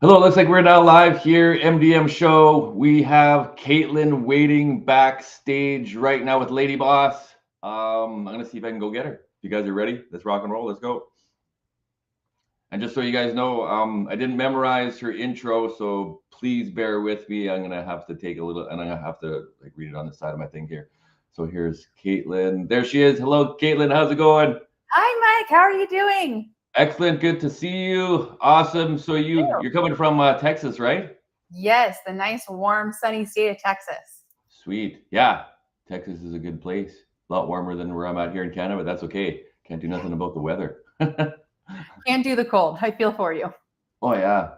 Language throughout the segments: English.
Hello, looks like we're now live here, MDM show. We have Kaitlyn waiting backstage right now with Lady Boss. I'm gonna see if I can go get her. If you guys are ready, let's rock and roll. Let's go. And just so you guys know, I didn't memorize her intro, so please bear with me. I'm gonna have to take a little, and I'm gonna have to like read it on the side of my thing here. So here's Kaitlyn. There she is. Hello, Kaitlyn. How's it going? Hi, Mike. How are you doing? Excellent. Good to see you. Awesome. So Ew. you're coming from Texas, right? Yes, the nice, warm, sunny state of Texas. Sweet. Yeah. Texas is a good place. A lot warmer than where I'm at here in Canada, but that's okay. Can't do nothing about the weather. Can't do the cold. I feel for you. Oh yeah.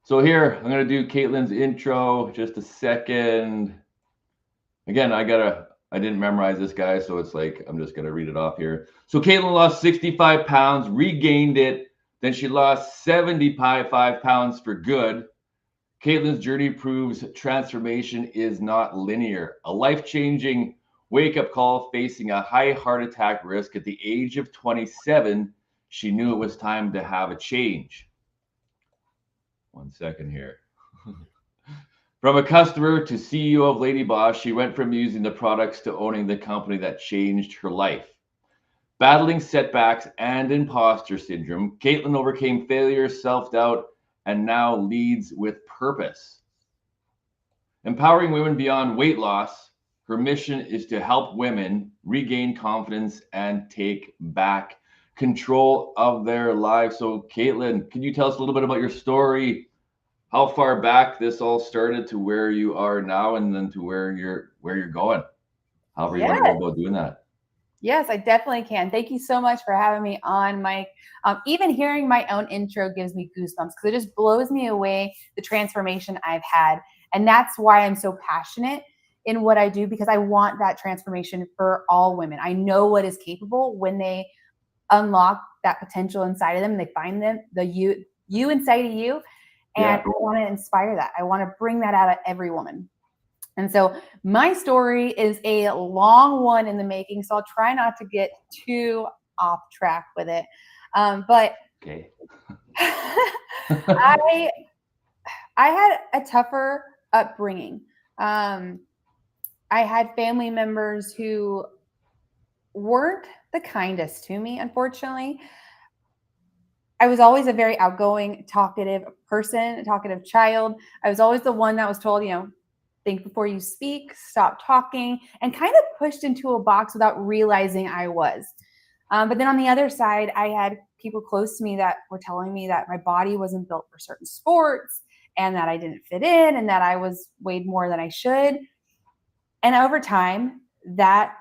So here, I'm gonna do Kaitlyn's intro. Just a second. Again, I didn't memorize this guy, so it's like I'm just gonna read it off here. So Kaitlyn lost 65 pounds, regained it. Then she lost 75 pounds for good. Kaitlyn's journey proves transformation is not linear. A life-changing wake-up call facing a high heart attack risk at the age of 27, she knew it was time to have a change. One second here. From a customer to CEO of LADYBOSS, she went from using the products to owning the company that changed her life. Battling setbacks and imposter syndrome, Kaitlyn overcame failure, self-doubt, and now leads with purpose. Empowering women beyond weight loss, her mission is to help women regain confidence and take back control of their lives. So, Kaitlyn, can you tell us a little bit about your story? How far back this all started to where you are now, and then to where you're going? However you want to Yes, go about doing that. yes, I definitely can. Thank you so much for having me on, Mike. Even hearing my own intro gives me goosebumps because it just blows me away the transformation I've had. And that's why I'm so passionate in what I do because I want that transformation for all women. I know what is capable when they unlock that potential inside of them. They find them, the you inside of you. And Yeah. I want to inspire that. I want to bring that out of every woman. And so my story is a long one in the making. So I'll try not to get too off track with it. But Okay. I I had a tougher upbringing. Um, I had family members who weren't the kindest to me, unfortunately. I was always a very outgoing, talkative person, a talkative child. I was always the one that was told, think before you speak, stop talking, and kind of pushed into a box without realizing I was. But then on the other side, I had people close to me that were telling me that my body wasn't built for certain sports and that I didn't fit in and that I was weighed more than I should. And over time, that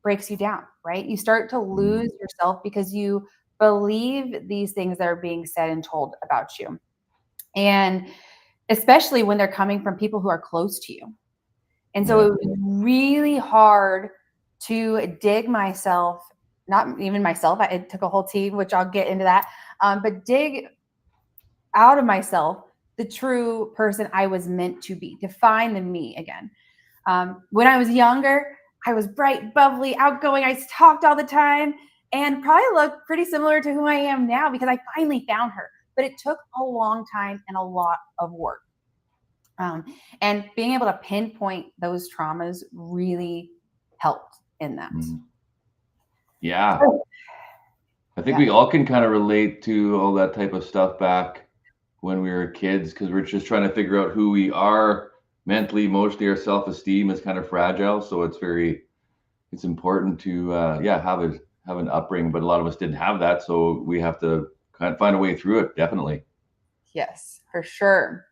breaks you down, right? You start to lose yourself because you believe these things that are being said and told about you. And especially when they're coming from people who are close to you. And so Yeah. it was really hard to dig myself, not even myself, it took a whole team, which I'll get into that, but dig out of myself the true person I was meant to be, to find the me again. When I was younger, I was bright, bubbly, outgoing. I talked all the time and probably looked pretty similar to who I am now because I finally found her. But it took a long time and a lot of work. Um, and being able to pinpoint those traumas really helped in that. Mhm. Yeah. So, I think yeah. we all can kind of relate to all that type of stuff back when we were kids because we're just trying to figure out who we are mentally, emotionally. Our self-esteem is kind of fragile, so it's important to have an upbringing. But a lot of us didn't have that, so we have to kind of find a way through it. Definitely. Yes, for sure.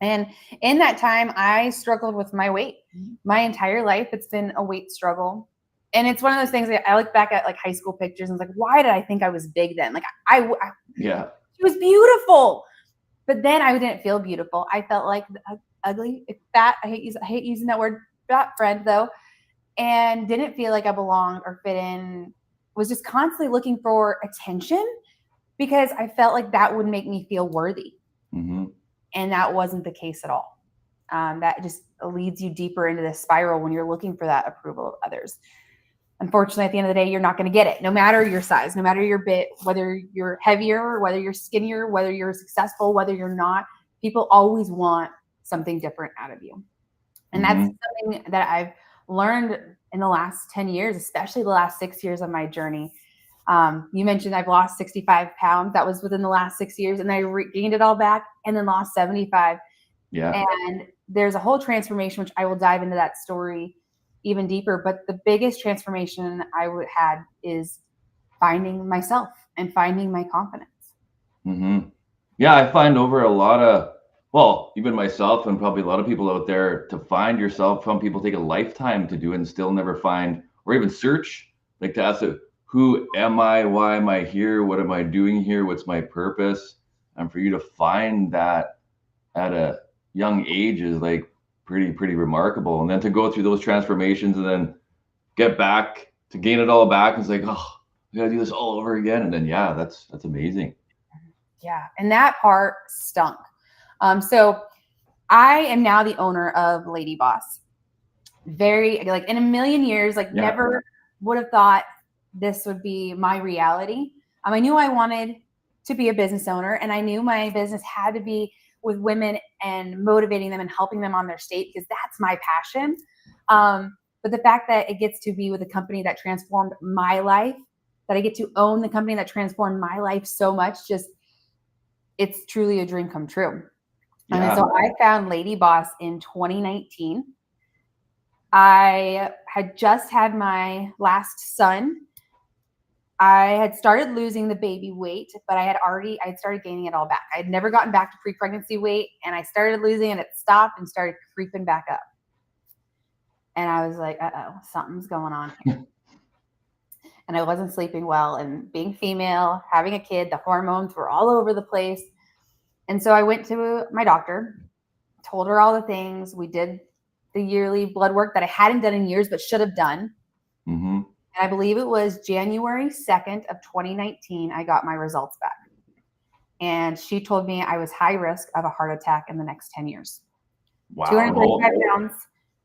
And in that time, I struggled with my weight. My entire life, it's been a weight struggle. And it's one of those things that I look back at like high school pictures and it's like, why did I think I was big then? Like Yeah. she was beautiful, but then I didn't feel beautiful. I felt like ugly, fat. I hate using that word, fat friend though, and didn't feel like I belonged or fit in. Was just constantly looking for attention because I felt like that would make me feel worthy. Hmm. And that wasn't the case at all. That just leads you deeper into this spiral when you're looking for that approval of others. Unfortunately, at the end of the day, you're not going to get it, no matter your size, no matter your bit, whether you're heavier, whether you're skinnier, whether you're successful, whether you're not. People always want something different out of you. And that's something that I've learned in the last 10 years, especially the last 6 years of my journey. You mentioned I've lost 65 pounds. That was within the last 6 years, and I regained it all back and then lost 75. Yeah. And there's a whole transformation, which I will dive into that story even deeper. But the biggest transformation I had is finding myself and finding my confidence. Yeah, I find over a lot of, well, even myself and probably a lot of people out there, to find yourself, some people take a lifetime to do it and still never find, or even search, like to ask, who am I? Why am I here? What am I doing here? What's my purpose? And for you to find that at a young age is like pretty remarkable. And then to go through those transformations and then get back to gain it all back, it's like, oh, I gotta do this all over again. And then yeah, that's amazing. Yeah, and that part stunk. So I am now the owner of LADYBOSS. Very, like, in a million years, like, never would have thought this would be my reality. I knew I wanted to be a business owner, and I knew my business had to be with women and motivating them and helping them on their state, because that's my passion. But the fact that it gets to be with a company that transformed my life, that I get to own the company that transformed my life so much, just, it's truly a dream come true. And so I found LADYBOSS in 2019. I had just had my last son. I had started losing the baby weight, but I'd started gaining it all back. I'd never gotten back to pre-pregnancy weight, and I started losing and it stopped and started creeping back up. And I was like, uh-oh, something's going on here. And I wasn't sleeping well, and being female, having a kid, the hormones were all over the place. And so I went to my doctor, told her all the things. We did the yearly blood work that I hadn't done in years, but should have done. And I believe it was January 2nd of 2019, I got my results back. And she told me I was high risk of a heart attack in the next 10 years. Wow. 235 pounds,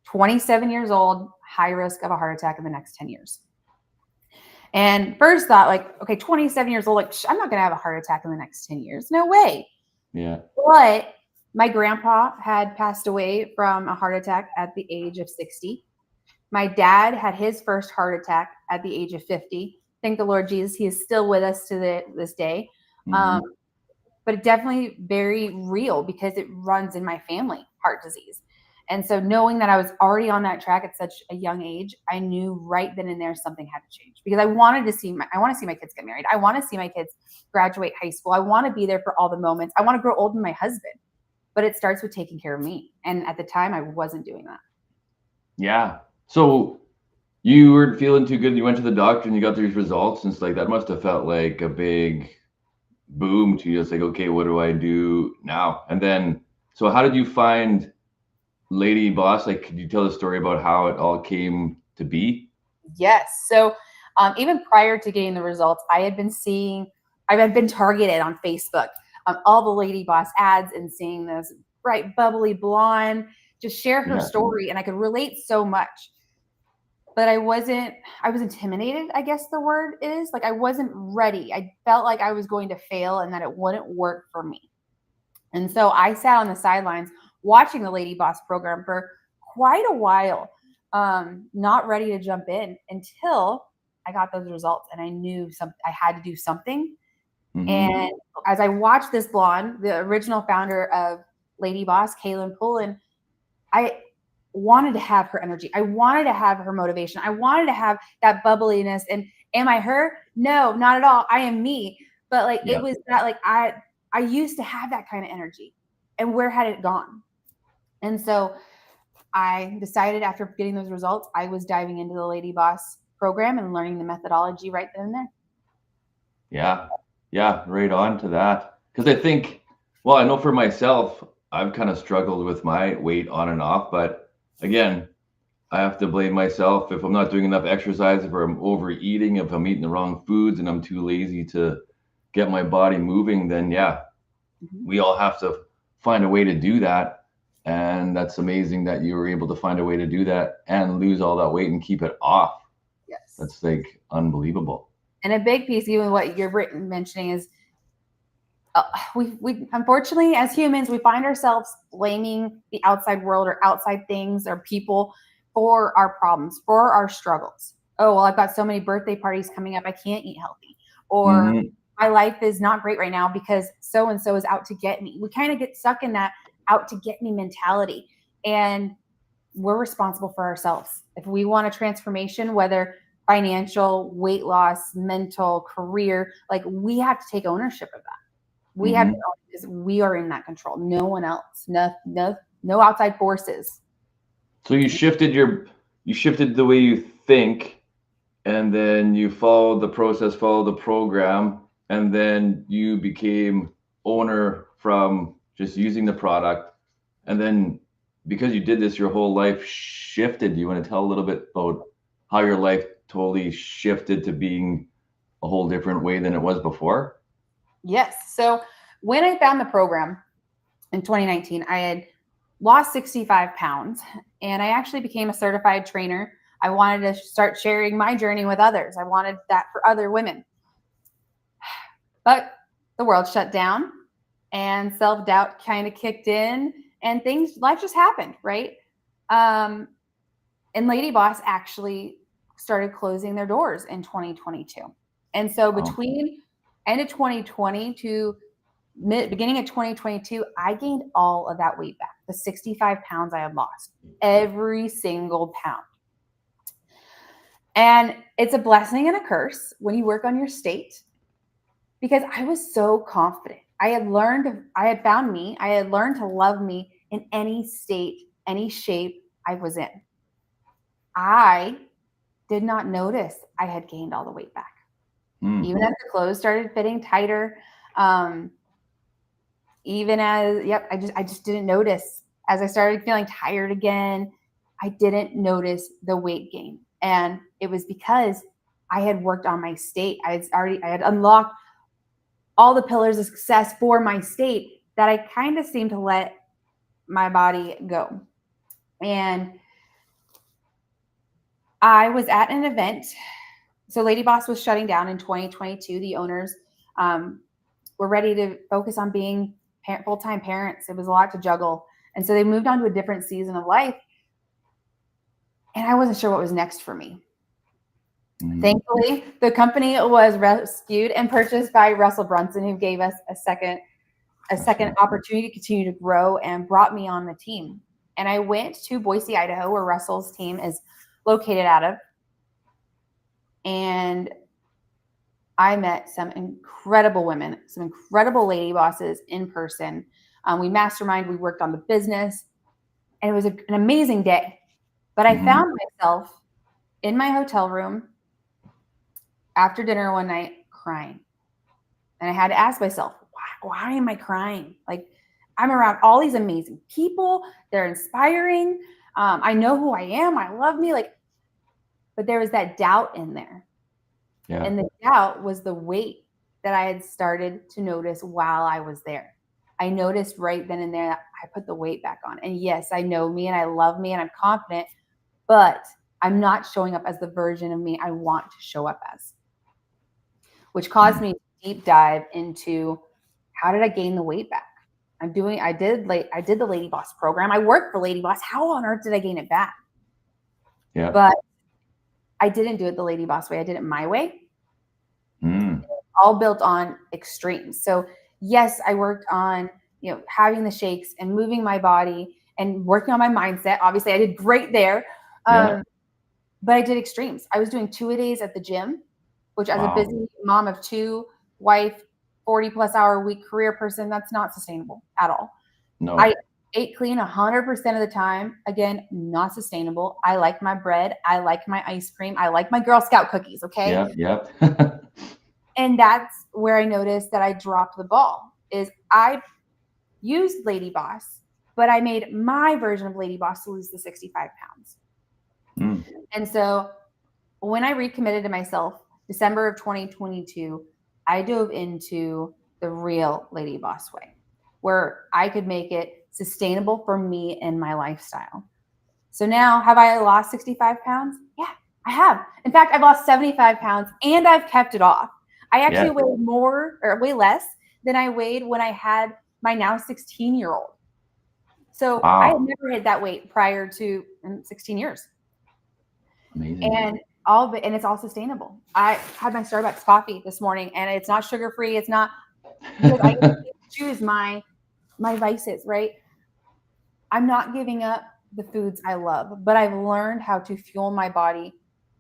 27 years old, high risk of a heart attack in the next 10 years. And first thought, like, okay, 27 years old, like, I'm not going to have a heart attack in the next 10 years. No way. Yeah. But my grandpa had passed away from a heart attack at the age of 60. My dad had his first heart attack at the age of 50. Thank the Lord Jesus, he is still with us to this day. But definitely very real, because it runs in my family, heart disease. And so knowing that I was already on that track at such a young age, I knew right then and there something had to change, because I want to see my kids get married. I want to see my kids graduate high school. I want to be there for all the moments. I want to grow old with my husband, but it starts with taking care of me. And at the time I wasn't doing that. Yeah. So you weren't feeling too good. You went to the doctor and you got these results, and it's like, that must have felt like a big boom to you. It's like, okay, what do I do now? And then, so how did you find LADYBOSS? Like, could you tell the story about how it all came to be? Yes. So even prior to getting the results, I had been targeted on Facebook, all the LADYBOSS ads, and seeing this bright, bubbly blonde just share her story. And I could relate so much, but I was intimidated, I guess the word is. Like, I wasn't ready. I felt like I was going to fail and that it wouldn't work for me. And so I sat on the sidelines watching the LADYBOSS program for quite a while, not ready to jump in until I got those results, and I knew I had to do something. And as I watched this blonde, the original founder of LADYBOSS, Kaitlyn Talamante, I wanted to have her energy. I wanted to have her motivation. I wanted to have that bubbliness. And am I her? No, not at all. I am me. But like, it was that, like, I used to have that kind of energy, and where had it gone? And so I decided, after getting those results, I was diving into the LADYBOSS program and learning the methodology right then and there. Yeah, right on to that. Because I think, well, I know for myself, I've kind of struggled with my weight on and off, but again, I have to blame myself if I'm not doing enough exercise, if I'm overeating, if I'm eating the wrong foods and I'm too lazy to get my body moving, then we all have to find a way to do that. And that's amazing that you were able to find a way to do that and lose all that weight and keep it off. Yes. That's like unbelievable. And a big piece, even what you're mentioning, is we unfortunately, as humans, we find ourselves blaming the outside world or outside things or people for our problems, for our struggles. Oh, well, I've got so many birthday parties coming up, I can't eat healthy. Or my life is not great right now because so and so is out to get me. We kind of get stuck in that out to get me mentality. And we're responsible for ourselves. If we want a transformation, whether financial, weight loss, mental, career, like we have to take ownership of that. We have to own because we are in that control. No one else. No outside forces. So you shifted the way you think, and then you followed the process, followed the program, and then you became owner from just using the product. And then because you did this, your whole life shifted. Do you want to tell a little bit about how your life totally shifted to being a whole different way than it was before? Yes. So when I found the program in 2019, I had lost 65 pounds and I actually became a certified trainer. I wanted to start sharing my journey with others. I wanted that for other women. But the world shut down and self-doubt kind of kicked in and life just happened, right? And LADYBOSS actually started closing their doors in 2022. And so between end of 2020 to beginning of 2022, I gained all of that weight back, the 65 pounds I had lost, every single pound. And it's a blessing and a curse when you work on your state, because I was so confident. I had found me, I had learned to love me in any state, any shape I was in. I did not notice I had gained all the weight back. Even as the clothes started fitting tighter, even as, I just didn't notice. As I started feeling tired again, I didn't notice the weight gain. And it was because I had worked on my state. I had unlocked all the pillars of success for my state that I kind of seemed to let my body go. And I was at an event. So LADYBOSS was shutting down in 2022. The owners were ready to focus on being full-time parents. It was a lot to juggle. And so they moved on to a different season of life. And I wasn't sure what was next for me. Thankfully, the company was rescued and purchased by Russell Brunson, who gave us a second opportunity to continue to grow and brought me on the team. And I went to Boise, Idaho, where Russell's team is located out of. And I met some incredible women, some incredible lady bosses in person. We masterminded, we worked on the business, and it was an amazing day. But I found myself in my hotel room after dinner one night crying. And I had to ask myself, why am I crying? Like, I'm around all these amazing people. They're inspiring. I know who I am. I love me. But there was that doubt in there. Yeah. And the doubt was the weight that I had started to notice while I was there. I noticed right then and there that I put the weight back on. And yes, I know me and I love me and I'm confident, but I'm not showing up as the version of me I want to show up as, which caused me to deep dive into how did I gain the weight back? I did the LADYBOSS program. I worked for LADYBOSS. How on earth did I gain it back? Yeah. But I didn't do it the LADYBOSS way. I did it my way. All built on extremes. So yes, I worked on, having the shakes and moving my body and working on my mindset. Obviously I did great there. But I did extremes. I was doing 2-a-days at the gym, which as a busy mom of 2, wife, 40+ hour a week career person, that's not sustainable at all. No. I ate clean 100% of the time. Again, not sustainable. I like my bread. I like my ice cream. I like my Girl Scout cookies. Okay. Yeah. And that's where I noticed that I dropped the ball. Is I used LADYBOSS, but I made my version of LADYBOSS to lose the 65 pounds. And so when I recommitted to myself, December of 2022, I dove into the real LADYBOSS way, where I could make it sustainable for me and my lifestyle. So now, have I lost 65 pounds? Yeah, I have. In fact, I've lost 75 pounds and I've kept it off. I actually weigh less than I weighed when I had my now 16-year-old. So I had Wow. never hit that weight prior to 16 years. Amazing. And all of it, and it's all sustainable. I had my Starbucks coffee this morning, and it's not sugar-free. It's not, because I choose my vices, right? I'm not giving up the foods I love, but I've learned how to fuel my body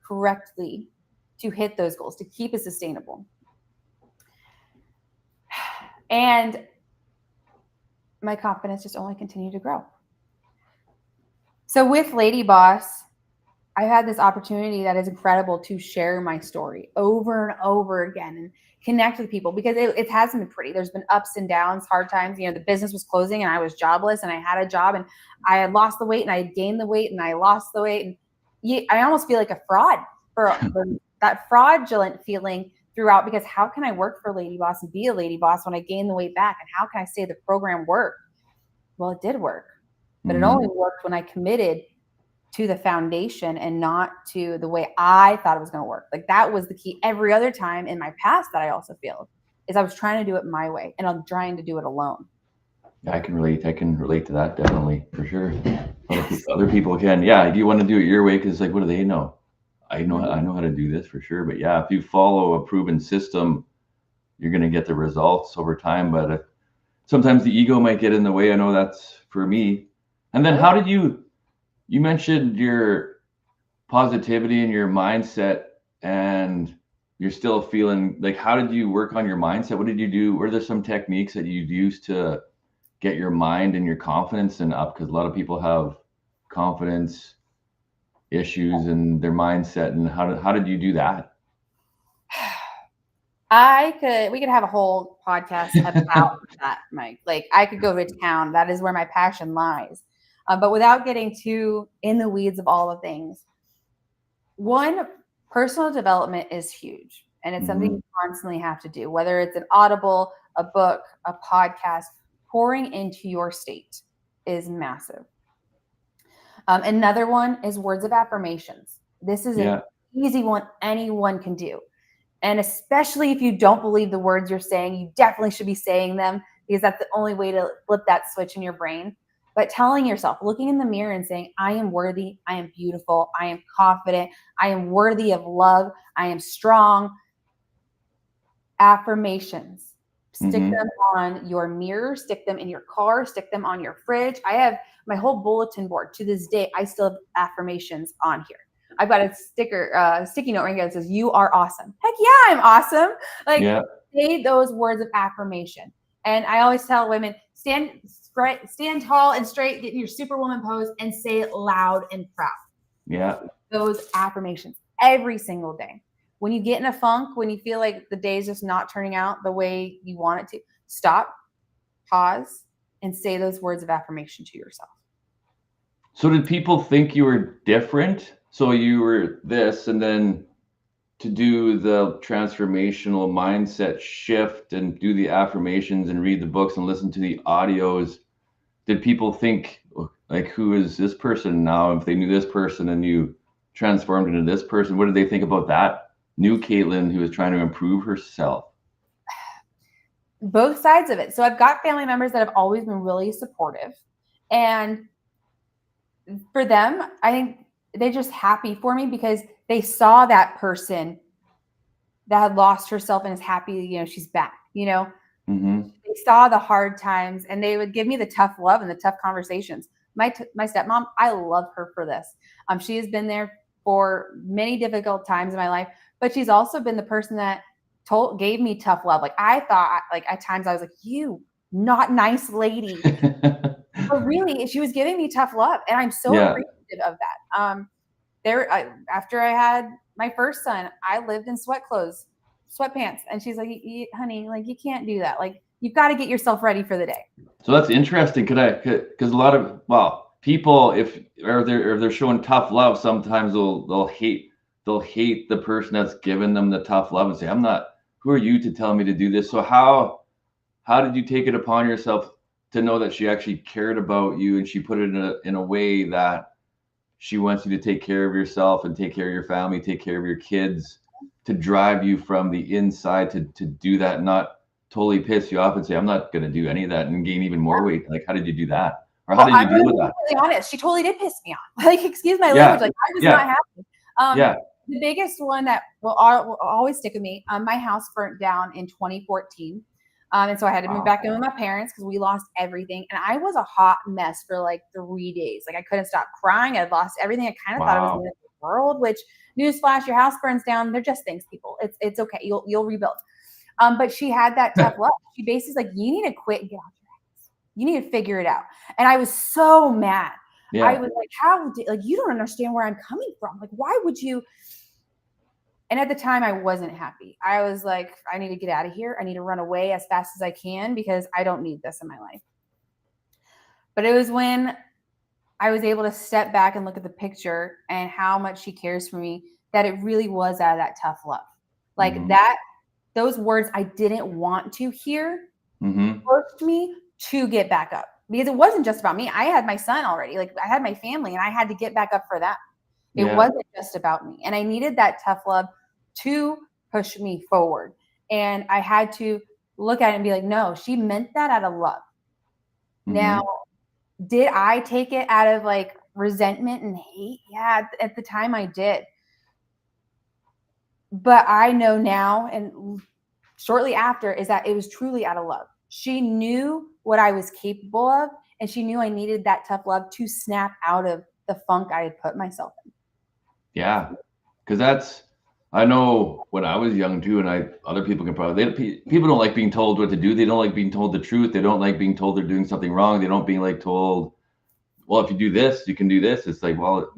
correctly to hit those goals, to keep it sustainable. And my confidence just only continued to grow. So with Lady Boss, I've had this opportunity that is incredible to share my story over and over again and connect with people, because it hasn't been pretty. There's been ups and downs, hard times. You know, the business was closing and I was jobless, and I had a job, and I had lost the weight, and I had gained the weight, and I lost the weight. And I almost feel like a fraud for that fraudulent feeling throughout, because how can I work for Lady Boss and be a Lady Boss when I gain the weight back? And how can I say the program worked? Well, it did work, but it only worked when I committed to the foundation and not to the way I thought it was going to work. Like, that was the key. Every other time in my past that I also failed is I was trying to do it my way, and I'm trying to do it alone. I can relate to that, definitely, for sure. Other people can. Yeah, if you want to do it your way, because like, what do they know? I know how to do this for sure. But yeah, if you follow a proven system, you're going to get the results over time. But sometimes the ego might get in the way. I know that's for me. And then how did you mentioned your positivity and your mindset, and you're still feeling like, how did you work on your mindset? What did you do? Were there some techniques that you'd use to get your mind and your confidence and up? Because a lot of people have confidence issues in their mindset. And how did you do that? We could have a whole podcast about that, Mike. Like, I could go to town. That is where my passion lies. But without getting too in the weeds of all the things, one, personal development is huge. And it's something you constantly have to do, whether it's an Audible, a book, a podcast. Pouring into your state is massive. Another one is words of affirmations. This is an easy one anyone can do. And especially if you don't believe the words you're saying, you definitely should be saying them, because that's the only way to flip that switch in your brain. But telling yourself, looking in the mirror and saying, I am worthy, I am beautiful, I am confident, I am worthy of love, I am strong. Affirmations. Stick them on your mirror, stick them in your car, stick them on your fridge. I have my whole bulletin board. To this day, I still have affirmations on here. I've got a sticky note right here that says, you are awesome. Heck yeah, I'm awesome. Like, say those words of affirmation. And I always tell women, stand tall and straight, get in your superwoman pose, and say it loud and proud. Yeah. Those affirmations every single day. When you get in a funk, when you feel like the day is just not turning out the way you want it to, stop, pause, and say those words of affirmation to yourself. So did people think you were different? So you were this, and then to do the transformational mindset shift and do the affirmations and read the books and listen to the audios, did people think, like, who is this person now? If they knew this person and you transformed into this person, what did they think about that new Kaitlyn who was trying to improve herself? Both sides of it. So I've got family members that have always been really supportive. And for them, I think they're just happy for me because they saw that person that had lost herself and is happy, you know, she's back, you know. They saw the hard times, and they would give me the tough love and the tough conversations. My stepmom, I love her for this. She has been there for many difficult times in my life, but she's also been the person that gave me tough love. Like, I thought, like, at times I was like, you not nice lady. But really, she was giving me tough love, and I'm so appreciative of that. After I had my first son, I lived in sweatpants, and she's like, honey, like, you can't do that. Like, you've got to get yourself ready for the day. So that's interesting. Because a lot of, people, if they're showing tough love, sometimes they'll hate the person that's given them the tough love and say, who are you to tell me to do this? So how did you take it upon yourself to know that she actually cared about you, and she put it in a way that she wants you to take care of yourself and take care of your family, take care of your kids, to drive you from the inside to do that, not totally piss you off and say, I'm not going to do any of that and gain even more weight? Like, how did you do that? Or how Well, did you deal with that? I'm really honest. She totally did piss me off. Like, excuse my Yeah. language. Like, I was Yeah. not happy. Yeah. The biggest one that will always stick with me, my house burnt down in 2014. And so I had to move back in with my parents because we lost everything. And I was a hot mess for like 3 days. Like, I couldn't stop crying. I'd lost everything. I kind of thought it was the end of the world, which, newsflash, your house burns down. They're just things, people. It's okay. You'll rebuild. But she had that tough love. She basically like, you need to quit and get off your ass. You need to figure it out. And I was so mad. Yeah. I was like, like, you don't understand where I'm coming from. Like, why would you? And at the time I wasn't happy. I was like, I need to get out of here. I need to run away as fast as I can because I don't need this in my life. But it was when I was able to step back and look at the picture and how much she cares for me, that it really was out of that tough love. Like those words I didn't want to hear pushed me to get back up, because it wasn't just about me. I had my son already. Like, I had my family and I had to get back up for that. It wasn't just about me. And I needed that tough love to push me forward. And I had to look at it and be like, no, she meant that out of love. Now, did I take it out of like resentment and hate? Yeah, at the time I did. But I know now, and shortly after, is that it was truly out of love. She knew what I was capable of, and she knew I needed that tough love to snap out of the funk I had put myself in. Yeah, because I know when I was young too, and other people can probably, people don't like being told what to do. They don't like being told the truth. They don't like being told they're doing something wrong. They don't being like told, well, if you do this, you can do this. It's like, well,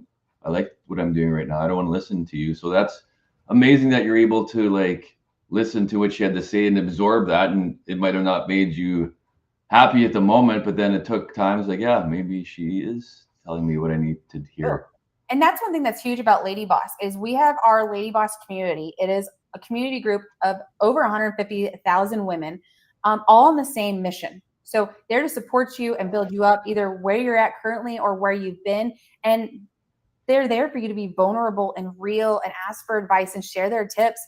I like what I'm doing right now. I don't want to listen to you. So that's amazing that you're able to like listen to what she had to say and absorb that. And it might have not made you happy at the moment, but then it took time. It's like, yeah, maybe she is telling me what I need to hear. And that's one thing that's huge about LADYBOSS is we have our LADYBOSS community. It is a community group of over 150,000 women, all on the same mission. So they're to support you and build you up, either where you're at currently or where you've been. And they're there for you to be vulnerable and real and ask for advice and share their tips.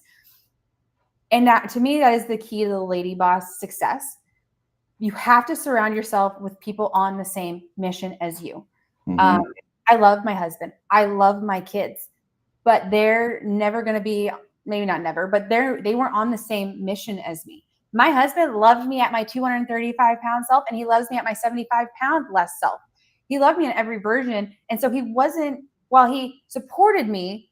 And that, to me, that is the key to the LADYBOSS success. You have to surround yourself with people on the same mission as you. I love my husband. I love my kids, but they're never going to be, maybe not never, but they weren't on the same mission as me. My husband loved me at my 235-pound self, and he loves me at my 75-pound less self. He loved me in every version. And so he wasn't, while he supported me,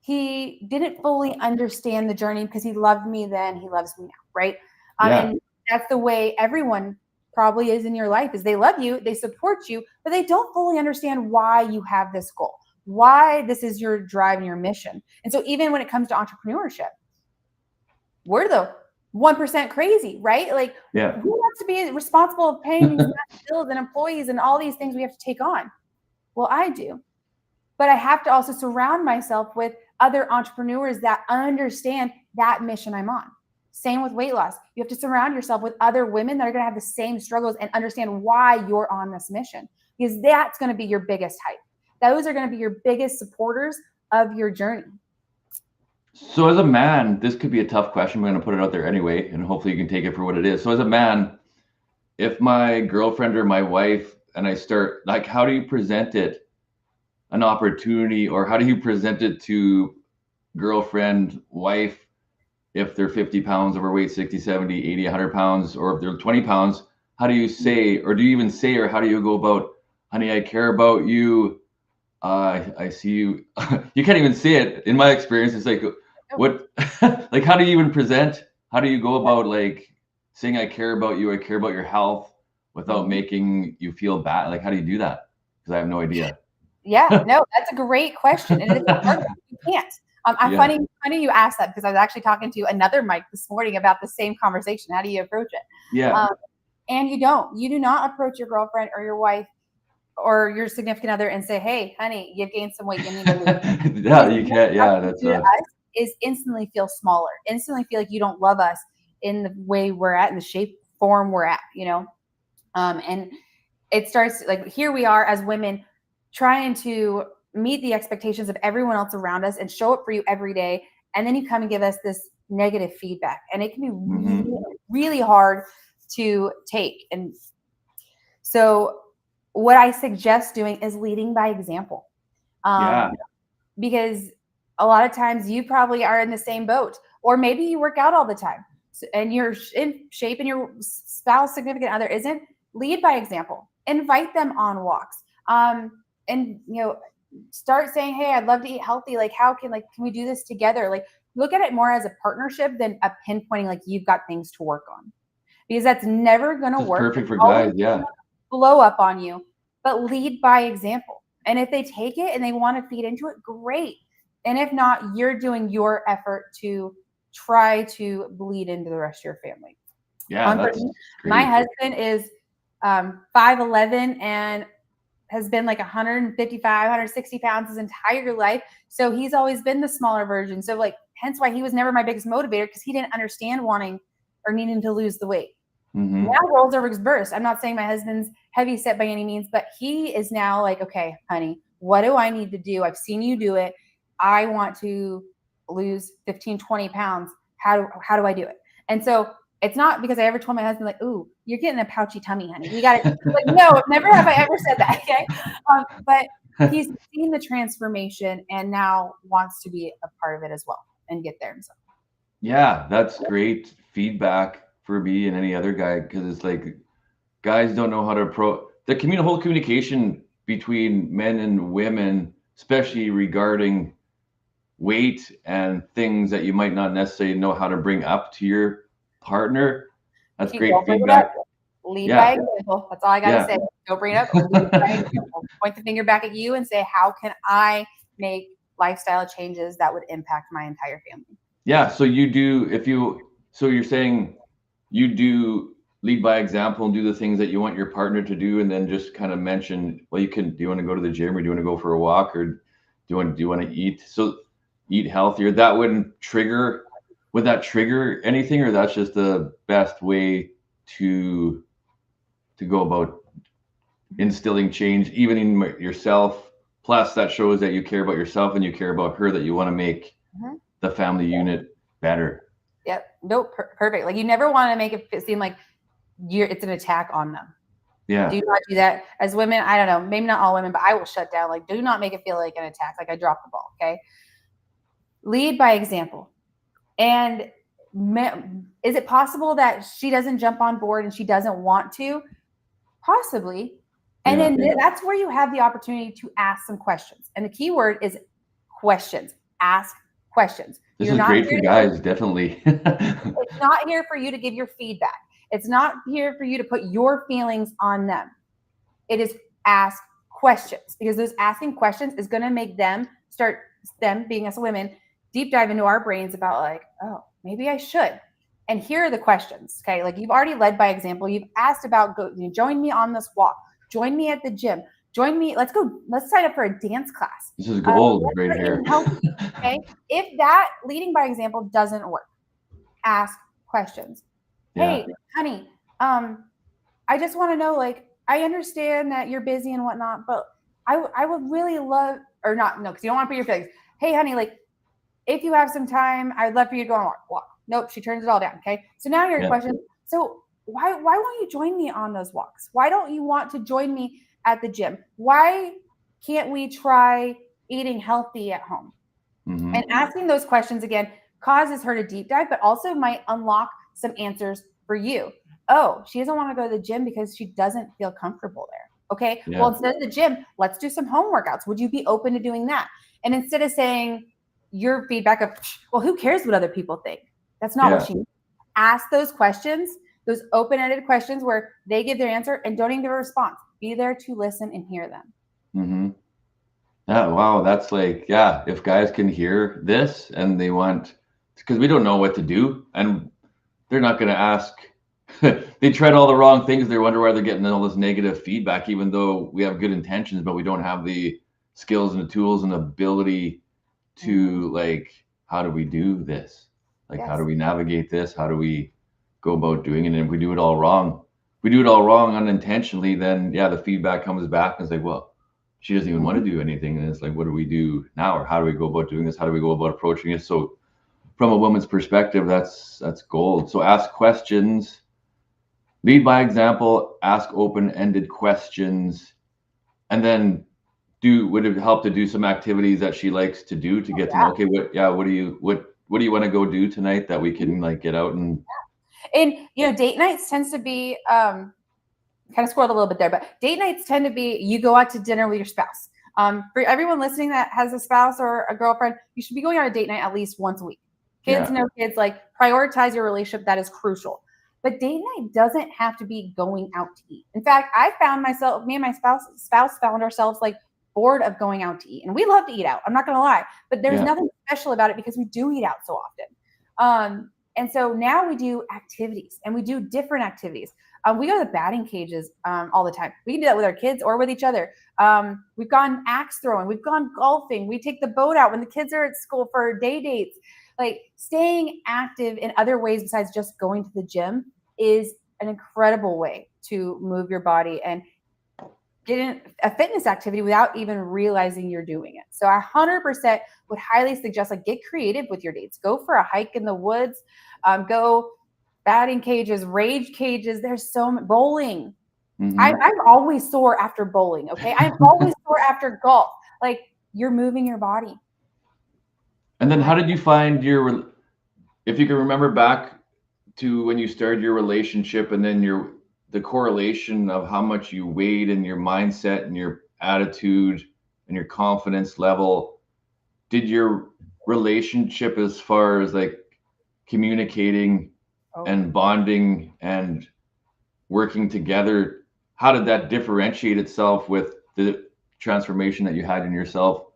he didn't fully understand the journey because he loved me then, he loves me now, right? And that's the way everyone probably is in your life, is they love you, they support you, but they don't fully understand why you have this goal, why this is your drive and your mission. And so even when it comes to entrepreneurship, we're the 1% crazy, right? Like, who wants to be responsible of paying these bills and employees and all these things we have to take on? Well, I do. But I have to also surround myself with other entrepreneurs that understand that mission I'm on. Same with weight loss. You have to surround yourself with other women that are going to have the same struggles and understand why you're on this mission, because that's going to be your biggest hype. Those are going to be your biggest supporters of your journey. So as a man, this could be a tough question. I'm going to put it out there anyway, and hopefully you can take it for what it is. So as a man, if my girlfriend or my wife and I start, like, how do you present it, an opportunity, or how do you present it to girlfriend, wife, if they're 50 pounds overweight, 60, 70, 80, 100 pounds, or if they're 20 pounds, how do you say, or do you even say, or how do you go about, honey, I care about you. I see you. You can't even say it. In my experience, it's like, what, like, how do you even present? How do you go about like saying, I care about you, I care about your health, without making you feel bad? Like, how do you do that? Because I have no idea. Yeah, no, that's a great question. And it's hard. You can't. Funny you asked that, because I was actually talking to another Mike this morning about the same conversation. How do you approach it? Yeah. And you do not approach your girlfriend or your wife or your significant other and say, hey, honey, you've gained some weight, you need to lose. Yeah, you can't. Yeah, that's is instantly feel smaller, instantly feel like you don't love us in the way we're at, in the shape, form we're at, you know? And it starts like, here we are as women trying to meet the expectations of everyone else around us and show up for you every day. And then you come and give us this negative feedback, and it can be really, really hard to take. And so what I suggest doing is leading by example. Because a lot of times you probably are in the same boat, or maybe you work out all the time and you're in shape and your spouse, significant other isn't. Lead by example. Invite them on walks. And, you know, start saying, hey, I'd love to eat healthy. Like, can we do this together? Like, look at it more as a partnership than a pinpointing, like, you've got things to work on, because that's never going to work. Perfect for guys. Yeah. Blow up on you, but lead by example. And if they take it and they want to feed into it, great. And if not, you're doing your effort to try to bleed into the rest of your family. Yeah, that's great. My husband is 5'11" and has been like 155, 160 pounds his entire life. So he's always been the smaller version. So like, hence why he was never my biggest motivator, because he didn't understand wanting or needing to lose the weight. Now roles are reversed. I'm not saying my husband's heavy set by any means, but he is now like, okay, honey, what do I need to do? I've seen you do it. I want to lose 15, 20 pounds. How do I do it? And so it's not because I ever told my husband, like, ooh, you're getting a pouchy tummy, honey. You got it. Like, no, never have I ever said that. Okay. But he's seen the transformation and now wants to be a part of it as well and get there himself. Yeah, that's great feedback for me and any other guy, because it's like guys don't know how to approach the whole communication between men and women, especially regarding weight and things that you might not necessarily know how to bring up to your partner. That's great feedback. Lead by example. That's all I gotta say. Don't bring it up. Lead by example. Point the finger back at you and say, how can I make lifestyle changes that would impact my entire family? Yeah. So you're saying you do lead by example and do the things that you want your partner to do, and then just kind of mention, well, do you want to go to the gym, or do you want to go for a walk, or do you want to eat? So eat healthier. Would that trigger anything, or that's just the best way to go about instilling change, even in yourself? Plus that shows that you care about yourself and you care about her, that you want to make the family unit better. Yep. Nope. Perfect. Like, you never want to make it seem like it's an attack on them. Yeah. Do not do that. As women, I don't know, maybe not all women, but I will shut down. Like, do not make it feel like an attack, like I dropped the ball. Okay. Lead by example. And is it possible that she doesn't jump on board and she doesn't want to? Possibly. And then that's where you have the opportunity to ask some questions. And the key word is questions. Ask questions. This is great for guys, definitely. It's not here for you to give your feedback. It's not here for you to put your feelings on them. It is ask questions, because those asking questions is going to make them being us women, deep dive into our brains about, like, oh, maybe I should. And here are the questions. Okay. Like, you've already led by example. You've asked about, join me on this walk, join me at the gym, join me. Let's sign up for a dance class. This is gold right here. Okay. If that leading by example doesn't work, ask questions. Hey, honey, I just want to know, like, I understand that you're busy and whatnot, but I would really love, or not, no, because you don't want to put your feelings. Hey, honey, like, if you have some time, I'd love for you to go on a walk. Nope, she turns it all down. Okay. So now your question. So why won't you join me on those walks? Why don't you want to join me at the gym? Why can't we try eating healthy at home? And asking those questions again causes her to deep dive, but also might unlock some answers for you. Oh, she doesn't want to go to the gym because she doesn't feel comfortable there. Okay. Yeah. Well, instead of the gym, let's do some home workouts. Would you be open to doing that? And instead of saying your feedback of, well, who cares what other people think? That's not what she needs. Ask those questions, those open-ended questions where they give their answer and don't even give a response. Be there to listen and hear them. Yeah, wow. That's like, if guys can hear this and they want, because we don't know what to do, and they're not going to ask. They tried all the wrong things. They wonder why they're getting all this negative feedback, even though we have good intentions, but we don't have the skills and the tools and the ability to, like, how do we do this? Like, how do we navigate this? How do we go about doing it? And if we do it all wrong, unintentionally, then the feedback comes back and it's like, well, she doesn't even want to do anything. And it's like, what do we do now? Or how do we go about doing this? How do we go about approaching it? So from a woman's perspective, that's gold. So ask questions, lead by example, ask open-ended questions, and then would it help to do some activities that she likes to do to get to know, okay, what do you want to go do tonight that we can like get out and date nights tends to be kind of squirreled a little bit there, but date nights tend to be you go out to dinner with your spouse. For everyone listening that has a spouse or a girlfriend, you should be going on a date night at least once a week. Kids, no kids, like prioritize your relationship. That is crucial. But date night doesn't have to be going out to eat. In fact, I found myself, me and my spouse found ourselves like bored of going out to eat. And we love to eat out. I'm not going to lie, but there's nothing special about it because we do eat out so often. And so now we do activities and we do different activities. We go to the batting cages all the time. We can do that with our kids or with each other. We've gone axe throwing. We've gone golfing. We take the boat out when the kids are at school for day dates. Like staying active in other ways besides just going to the gym is an incredible way to move your body and get in a fitness activity without even realizing you're doing it. So I 100% would highly suggest like get creative with your dates. Go for a hike in the woods. Go batting cages, rage cages. There's so much bowling. Mm-hmm. I'm always sore after bowling. Okay. I'm always sore after golf. Like you're moving your body. And then how did you find if you can remember back to when you started your relationship and then the correlation of how much you weighed and your mindset and your attitude and your confidence level, did your relationship as far as like communicating and bonding and working together, how did that differentiate itself with the transformation that you had in yourself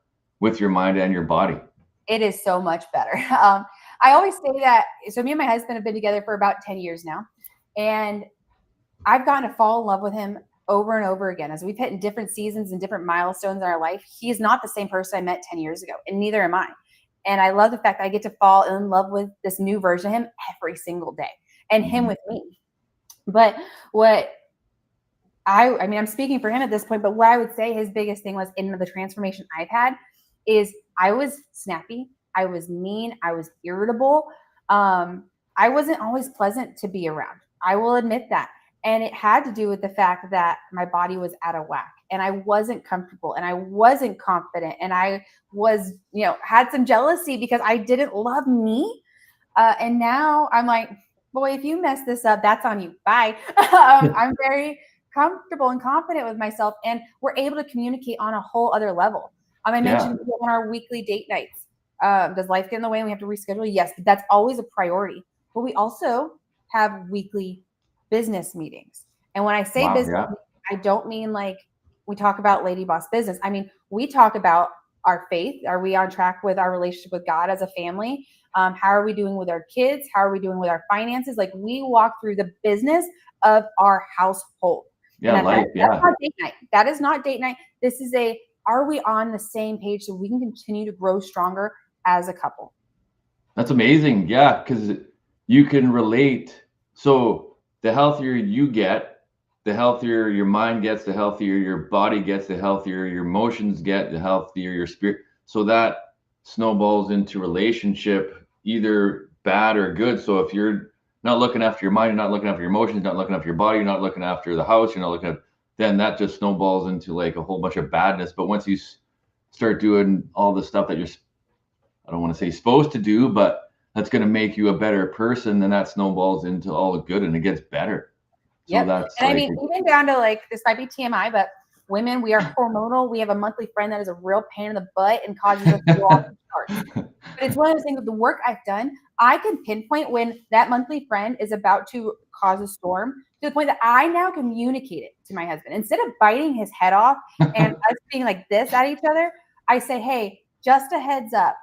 with your mind and your body? It is so much better. I always say that. So me and my husband have been together for about 10 years now. And I've gotten to fall in love with him over and over again. As we've hit in different seasons and different milestones in our life, he's not the same person I met 10 years ago, and neither am I. And I love the fact that I get to fall in love with this new version of him every single day, and him with me. But I mean, I'm speaking for him at this point, but what I would say his biggest thing was in the transformation I've had is I was snappy. I was mean. I was irritable. I wasn't always pleasant to be around. I will admit that. And it had to do with the fact that my body was out of whack and I wasn't comfortable and I wasn't confident and I was, had some jealousy because I didn't love me. And now I'm like, boy, if you mess this up, that's on you. Bye. I'm very comfortable and confident with myself, and we're able to communicate on a whole other level. I mentioned on our weekly date nights. Does life get in the way and we have to reschedule? Yes, but that's always a priority. But we also have weekly business meetings. And when I say business, I don't mean like we talk about Lady Boss business. I mean, we talk about our faith. Are we on track with our relationship with God as a family? How are we doing with our kids? How are we doing with our finances? Like we walk through the business of our household. Yeah, that's not date night. That is not date night. This is are we on the same page so we can continue to grow stronger as a couple? That's amazing. Yeah, because you can relate. So the healthier you get, the healthier your mind gets, the healthier your body gets, the healthier your emotions get, the healthier your spirit. So that snowballs into relationship, either bad or good. So if you're not looking after your mind, you're not looking after your emotions, you're not looking after your body, you're not looking after the house, you're not looking at, then that just snowballs into like a whole bunch of badness. But once you start doing all the stuff that you're, I don't want to say supposed to do, but that's going to make you a better person, then that snowballs into all the good and it gets better. So that's, and like, I mean, even down to like, this might be TMI, but women, we are hormonal. We have a monthly friend that is a real pain in the butt and causes us to go off the charts. But it's one of those things with the work I've done, I can pinpoint when that monthly friend is about to cause a storm to the point that I now communicate it to my husband. Instead of biting his head off and us being like this at each other, I say, hey, just a heads up.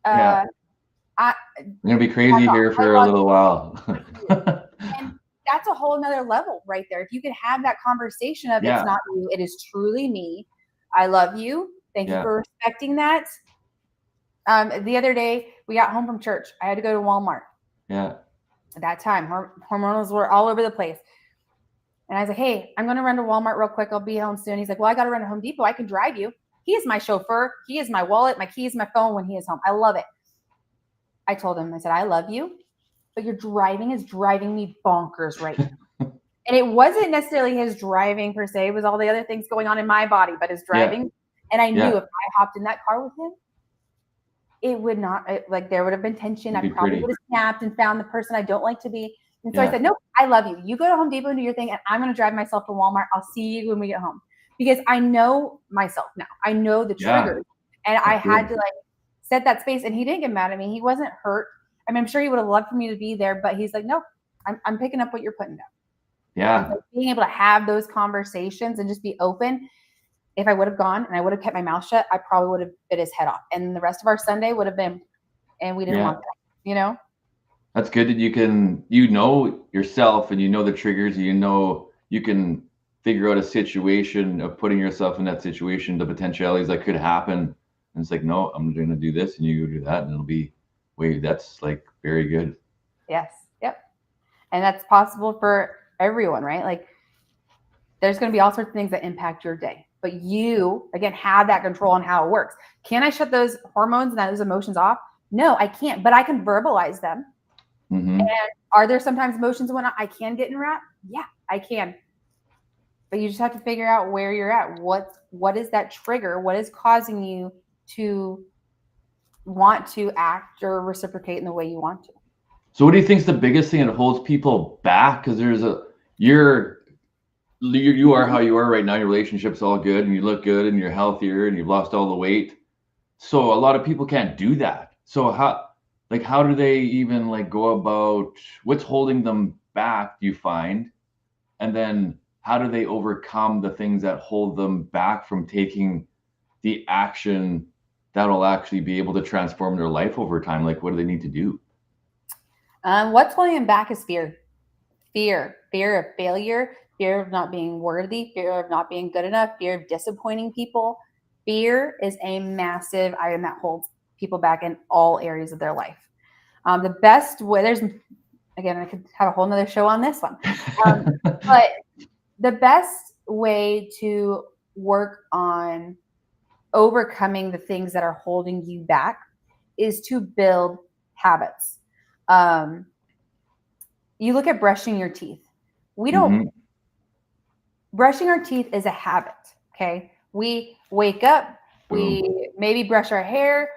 I'm going to be crazy here for a little while. And that's a whole nother level right there. If you could have that conversation of it's not you, it is truly me. I love you. Thank you for respecting that. The other day we got home from church. I had to go to Walmart. Yeah. At that time, hormones were all over the place. And I was like, hey, I'm going to run to Walmart real quick. I'll be home soon. He's like, well, I got to run to Home Depot. I can drive you. He is my chauffeur. He is my wallet, my keys, my phone when he is home. I love it. I told him, I said, I love you, but your driving is driving me bonkers right now. And it wasn't necessarily his driving per se. It was all the other things going on in my body, but his driving. Yeah. And I knew if I hopped in that car with him, it would not, like, there would have been tension. I probably would have snapped and found the person I don't like to be. And so I said, no, I love you. You go to Home Depot and do your thing, and I'm going to drive myself to Walmart. I'll see you when we get home. Because I know myself now. I know the triggers. And I had to, like, set that space. And he didn't get mad at me. He wasn't hurt. I mean, I'm sure he would have loved for me to be there, but he's like, no, I'm picking up what you're putting down. Yeah. So being able to have those conversations and just be open. If I would have gone and I would have kept my mouth shut, I probably would have bit his head off. And the rest of our Sunday would have been, and we didn't want that, you know? That's good that you can, you know yourself and you know the triggers, and you know you can figure out a situation of putting yourself in that situation, the potentialities that could happen. And it's like, no, I'm going to do this, and you go do that, and it'll be, wait, that's like very good. Yes. Yep. And that's possible for everyone, right? Like, there's going to be all sorts of things that impact your day, but you, again, have that control on how it works. Can I shut those hormones and those emotions off? No, I can't, but I can verbalize them. Mm-hmm. And are there sometimes emotions when I can get in rut? Yeah, I can. But you just have to figure out where you're at. What is that trigger? What is causing you to want to act or reciprocate in the way you want to? So what do you think is the biggest thing that holds people back? Because you are how you are right now. Your relationship's all good, and you look good, and you're healthier, and you've lost all the weight. So a lot of people can't do that. So how do they even, like, go about, what's holding them back, do you find? And then how do they overcome the things that hold them back from taking the action that'll actually be able to transform their life over time? Like, what do they need to do? What's holding them back is fear. Fear of failure, fear of not being worthy, fear of not being good enough, fear of disappointing people. Fear is a massive item that holds people back in all areas of their life. The best way, again, I could have a whole nother show on this one, but the best way to work on overcoming the things that are holding you back is to build habits. You look at brushing your teeth. We don't, brushing our teeth is a habit. Okay. We wake up, we maybe brush our hair,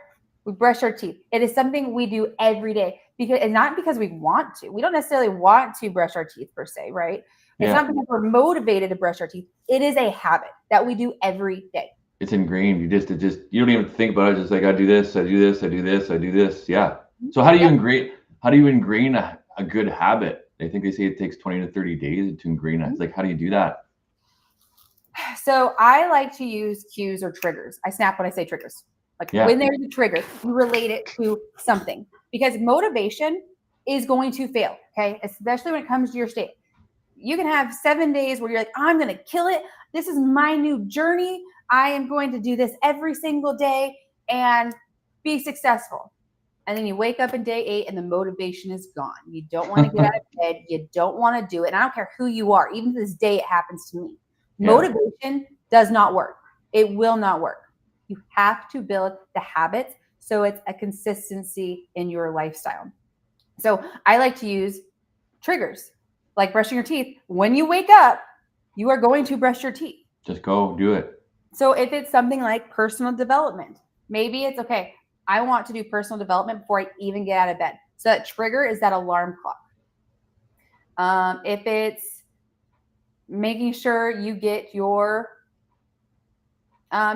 we brush our teeth. It is something we do every day, because it's not because we want to. We don't necessarily want to brush our teeth per se, right? It's not because we're motivated to brush our teeth. It is a habit that we do every day. It's ingrained. You don't even think about it. Just like, I do this, I do this, I do this, I do this. Yeah. So how do you ingrain a good habit? I think they say it takes 20 to 30 days to ingrain it. It's like, how do you do that? So I like to use cues or triggers. I snap when I say triggers. Like, when there's a trigger, you relate it to something, because motivation is going to fail. Okay. Especially when it comes to your state. You can have 7 days where you're like, I'm going to kill it. This is my new journey. I am going to do this every single day and be successful. And then you wake up in day 8 and the motivation is gone. You don't want to get out of bed. You don't want to do it. And I don't care who you are. Even to this day, it happens to me. Motivation does not work. It will not work. You have to build the habits so it's a consistency in your lifestyle. So I like to use triggers, like brushing your teeth. When you wake up, you are going to brush your teeth. Just go do it. So if it's something like personal development, maybe it's okay, I want to do personal development before I even get out of bed. So that trigger is that alarm clock. If it's making sure you get your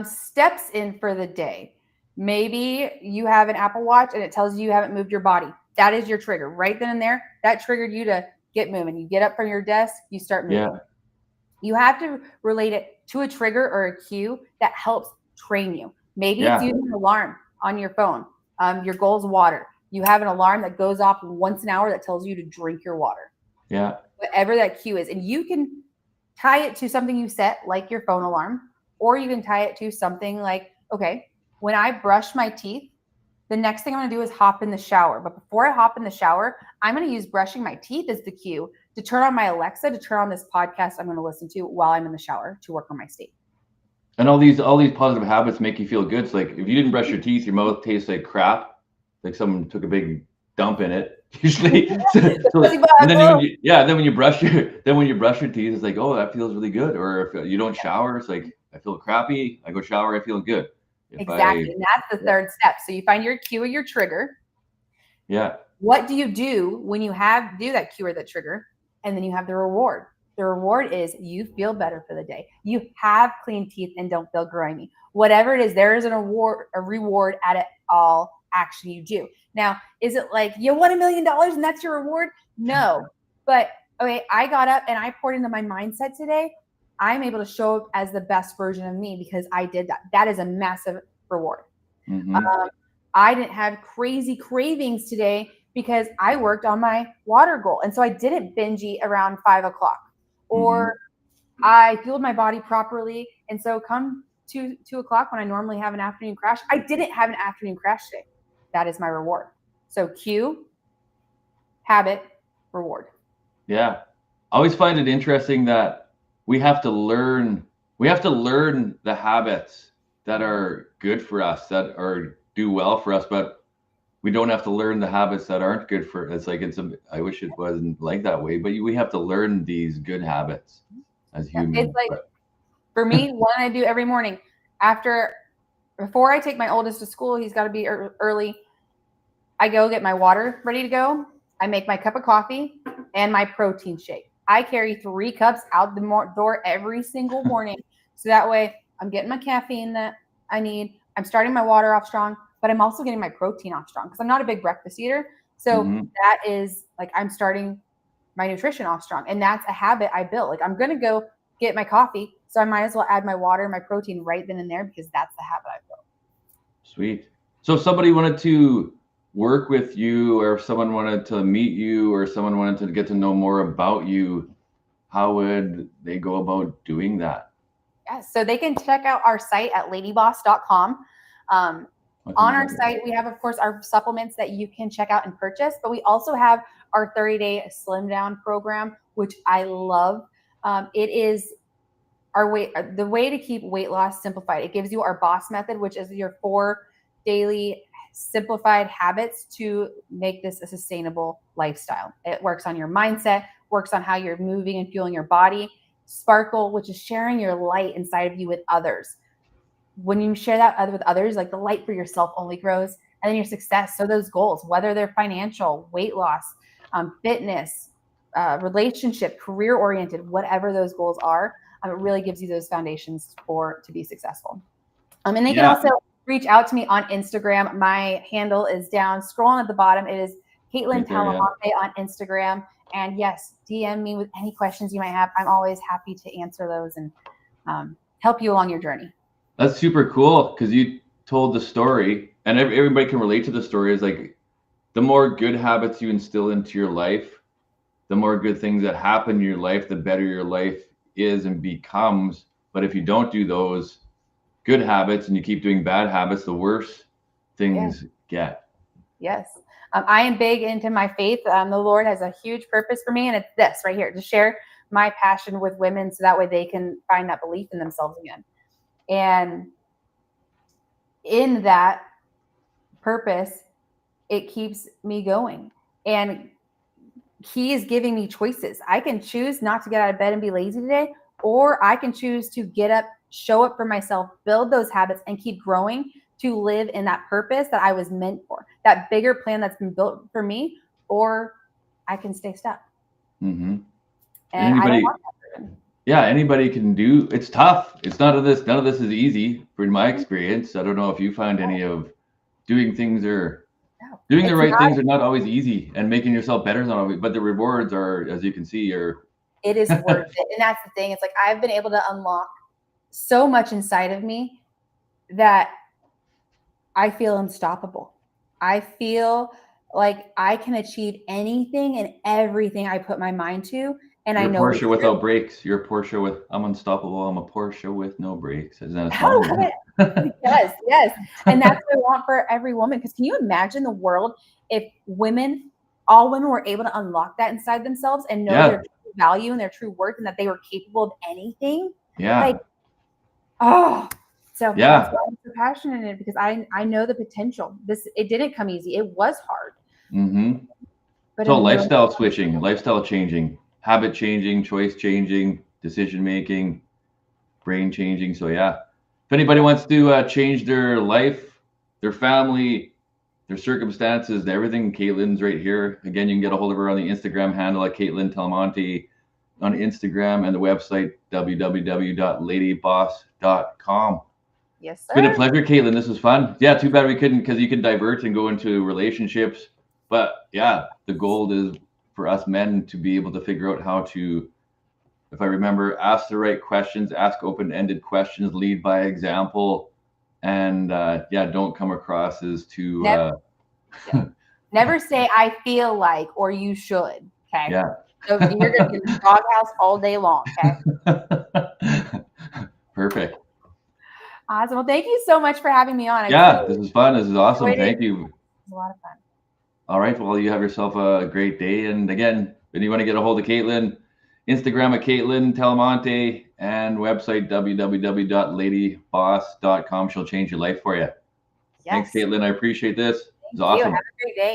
steps in for the day, maybe you have an Apple Watch and it tells you haven't moved your body. That is your trigger right then and there. That triggered you to get moving. You get up from your desk, you start moving. Yeah. You have to relate it to a trigger or a cue that helps train you. Maybe it's using an alarm on your phone. Your goal is water. You have an alarm that goes off once an hour that tells you to drink your water. Yeah. Whatever that cue is. And you can tie it to something you set, like your phone alarm, or you can tie it to something like, okay, when I brush my teeth, the next thing I'm going to do is hop in the shower. But before I hop in the shower, I'm going to use brushing my teeth as the cue to turn on my Alexa, to turn on this podcast I'm going to listen to while I'm in the shower to work on my state. And all these positive habits make you feel good. It's like, if you didn't brush your teeth, your mouth tastes like crap. like someone took a big dump in it. Usually, and then when you brush your teeth, it's like, oh, that feels really good. Or if you don't shower, it's like, I feel crappy. I go shower, I feel good. Exactly, and that's the third step. So you find your cue or your trigger. Yeah. What do you do when you do that cue or the trigger, and then you have the reward? The reward is you feel better for the day. You have clean teeth and don't feel grimy. Whatever it is, there is a reward at it all action you do. Now, is it like you won $1 million and that's your reward? No. But okay, I got up and I poured into my mindset today. I'm able to show up as the best version of me because I did that. That is a massive reward. Mm-hmm. I didn't have crazy cravings today because I worked on my water goal. And so I didn't binge eat around 5 o'clock, or I fueled my body properly. And so come 2 o'clock when I normally have an afternoon crash, I didn't have an afternoon crash today. That is my reward. So cue, habit, reward. Yeah. I always find it interesting that we have to learn the habits that are good for us, that are do well for us, but we don't have to learn the habits that aren't good for us. Like I wish it wasn't like that way, but we have to learn these good habits as humans. It's like, for me, what I do every morning before I take my oldest to school, he's got to be early. I go get my water ready to go. I make my cup of coffee and my protein shake. I carry 3 cups out the door every single morning. So that way I'm getting my caffeine that I need. I'm starting my water off strong, but I'm also getting my protein off strong because I'm not a big breakfast eater. So that is like, I'm starting my nutrition off strong. And that's a habit I built. Like, I'm going to go get my coffee, so I might as well add my water and my protein right then and there because that's the habit I built. Sweet. So if somebody wanted to work with you, or if someone wanted to meet you, or someone wanted to get to know more about you, how would they go about doing that? Yeah, so they can check out our site at ladyboss.com. On our site, we have, of course, our supplements that you can check out and purchase, but we also have our 30-day slim down program, which I love. It is the way to keep weight loss simplified. It gives you our BOSS method, which is your 4 daily simplified habits to make this a sustainable lifestyle. It works on your mindset, works on how you're moving and fueling your body. Sparkle, which is sharing your light inside of you with others. When you share that with others, like, the light for yourself only grows, and then your success. So those goals, whether they're financial, weight loss, fitness, relationship, career oriented, whatever those goals are, it really gives you those foundations to be successful. And they can also reach out to me on Instagram. My handle is down, scrolling at the bottom. It is Kaitlyn Talamante on Instagram. And yes, DM me with any questions you might have. I'm always happy to answer those and help you along your journey. That's super cool because you told the story, and everybody can relate to the story. Is like, the more good habits you instill into your life, the more good things that happen in your life, the better your life is and becomes. But if you don't do those good habits and you keep doing bad habits, the worse things get. Yes. I am big into my faith. The Lord has a huge purpose for me, and it's this right here, to share my passion with women so that way they can find that belief in themselves again. And in that purpose, it keeps me going. And He is giving me choices. I can choose not to get out of bed and be lazy today, or I can choose to get up, show up for myself, build those habits, and keep growing to live in that purpose that I was meant for, that bigger plan that's been built for me, or I can stay stuck. And I don't want that. Yeah, anybody can do. It's tough. None of this is easy, in my experience. I don't know if you find any of doing things or doing the right things are not always easy, and making yourself better is not always, but the rewards are, as you can see, it is worth it. And that's the thing. It's like, I've been able to unlock so much inside of me that I feel unstoppable. I feel like I can achieve anything and everything I put my mind to. And I know Porsche without brakes. You're a Porsche with, I'm unstoppable. I'm a Porsche with no brakes. Isn't that a song? Yes. And that's what I want for every woman. Because can you imagine the world if all women were able to unlock that inside themselves and know their true value and their true worth, and that they were capable of anything? Yeah. Like, oh, So Yeah. that's why I'm so passionate in it, because I know the potential. It didn't come easy. It was hard. Mm-hmm. But So in doing lifestyle switching, lifestyle changing, habit changing, choice changing, decision making, brain changing. So yeah, if anybody wants to change their life, their family, their circumstances, everything, Kaitlyn's right here. Again, you can get a hold of her on the Instagram handle at Kaitlyn Talamante on Instagram, and the website www.ladyboss.com. yes, It's been a sir. pleasure, Kaitlyn. This was fun. Yeah, too bad we couldn't, because you could divert and go into relationships. But yeah, the goal is for us men to be able to figure out how to, if I remember, ask the right questions, ask open-ended questions, lead by example, and yeah, don't come across as too. Never say I feel like or you should. Okay. Yeah. So you're gonna be in the doghouse all day long. Okay. Perfect. Awesome. Well, thank you so much for having me on. Yeah, this is fun. This is awesome. Thank you. It was a lot of fun. All right. Well, you have yourself a great day. And again, if you want to get a hold of Kaitlyn, Instagram at Kaitlyn Talamante and website www.ladyboss.com. She'll change your life for you. Yes. Thanks, Kaitlyn. I appreciate this. It's Thank you. awesome. Have a great day.